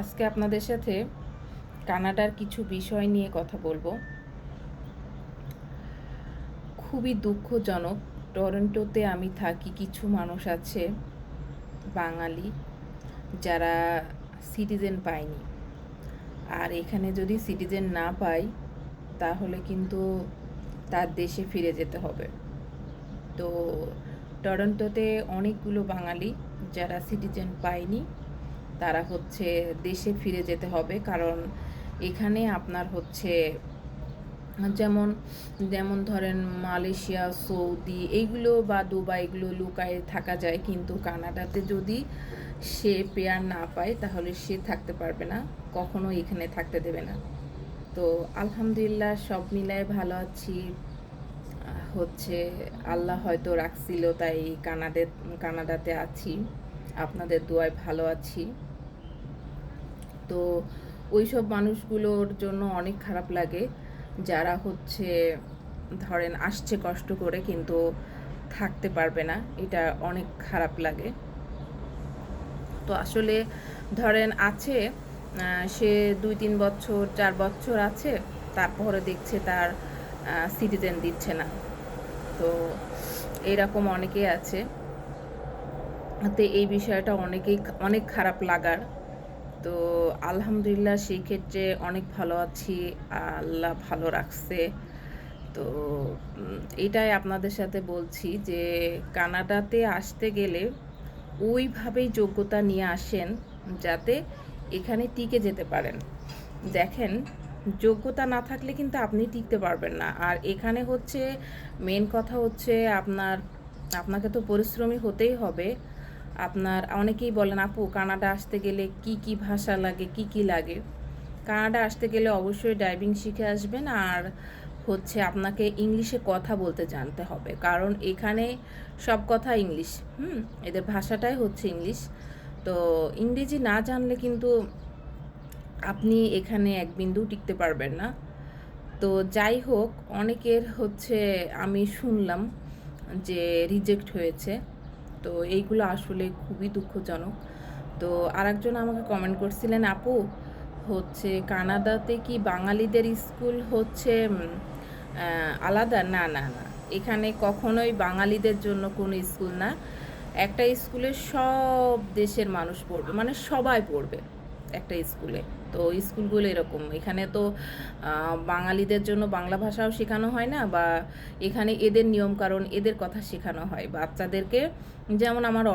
আজকে আপনাদের সাথে কানাডার কিছু বিষয় নিয়ে কথা বলবো। খুবই দুঃখজনক, টরন্টোতে আমি থাকি, কিছু মানুষ আছে বাঙালি যারা সিটিজেন পায়নি। আর এখানে যদি সিটিজেন না পাই তাহলে কিন্তু তার দেশে ফিরে যেতে হবে। তো টরন্টোতে অনেকগুলো বাঙালি যারা সিটিজেন পায়নি, তারা হচ্ছে দেশে ফিরে যেতে হবে। কারণ এখানে আপনার হচ্ছে যেমন যেমন ধরেন মালয়েশিয়া, সৌদি এইগুলো বা দুবাই, এগুলো লুকায় থাকা যায়, কিন্তু কানাডাতে যদি সে পেয়ার না পায় তাহলে সে থাকতে পারবে না, কখনো এখানে থাকতে দেবে না। তো আলহামদুলিল্লাহ সব মিলায় ভালো আছি। হচ্ছে আল্লাহ হয়তো রাখছিল তাই কানাডাতে আছি, আপনাদের দোয়ায় ভালো আছি। তো ওইসব মানুষগুলোর জন্য অনেক খারাপ লাগে যারা হচ্ছে ধরেন আসছে কষ্ট করে কিন্তু থাকতে পারবে না, এটা অনেক খারাপ লাগে। তো আসলে ধরেন আছে সে 2-3 বছর 4 বছর আছে, তারপরে দেখছে তার সিটিজেন দিচ্ছে না। তো এরকম অনেকেই আছে। তো এই বিষয়টা অনেক খারাপ লাগার। তো আলহামদুলিল্লাহ সেই ক্ষেত্রে অনেক ভালো আছি, আল্লাহ ভালো রাখছে। তো এটাই আপনাদের সাথে বলছি যে কানাডাতে আসতে গেলে ওইভাবেই যোগ্যতা নিয়ে আসেন যাতে এখানে টিকে যেতে পারেন। দেখেন, যোগ্যতা না থাকলে কিন্তু আপনি টিকতে পারবেন না। আর এখানে হচ্ছে মেন কথা হচ্ছে আপনাকে তো পরিশ্রমী হতেই হবে। আপনার অনেকেই বলেন আপু কানাডা আসতে গেলে কি কি ভাষা লাগে, কি কি লাগে। কানাডা আসতে গেলে অবশ্যই ড্রাইভিং শিখে আসবেন, আর হচ্ছে আপনাকে ইংলিশে কথা বলতে জানতে হবে, কারণ এখানে সব কথা ইংলিশ। এদের ভাষাটাই হচ্ছে ইংলিশ। তো ইংরেজি না জানলে কিন্তু আপনি এখানে এক বিন্দু টিকতে পারবেন না। তো যাই হোক, অনেকের হচ্ছে আমি শুনলাম যে রিজেক্ট হয়েছে। তো এইগুলো আসলে খুবই দুঃখজনক। তো আরেকজন আমাকে কমেন্ট করছিলেন আপু হচ্ছে কানাডাতে কি বাঙালিদের স্কুল হচ্ছে আলাদা? না না না, এখানে কখনোই বাঙালিদের জন্য কোনো স্কুল না। একটা স্কুলে সব দেশের মানুষ পড়বে, মানে সবাই পড়বে একটা স্কুলে। তো স্কুলগুলো এরকম, এখানে তো বাঙালিদের জন্য বাংলা ভাষাও শেখানো হয় না, বা এখানে এদের নিয়মকানুন এদের কথা শেখানো হয় বাচ্চাদেরকে। যেমন আমার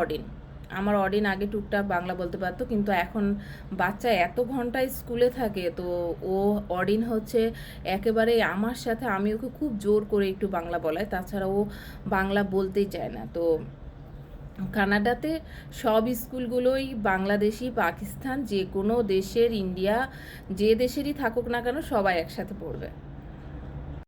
অডিন আগে টুকটাক বাংলা বলতে পারতো, কিন্তু এখন বাচ্চা এত ঘন্টা স্কুলে থাকে, তো ও অডিন হচ্ছে একেবারে আমার সাথে, আমি ওকে খুব জোর করে একটু বাংলা বলাই, তাছাড়া ও বাংলা বলতেই চায় না। তো কানাডাতে সব স্কুলগুলোই বাংলাদেশি, পাকিস্তান, যে কোনো দেশের, ইন্ডিয়া, যে দেশেরই থাকুক না কেন সবাই একসাথে পড়বে।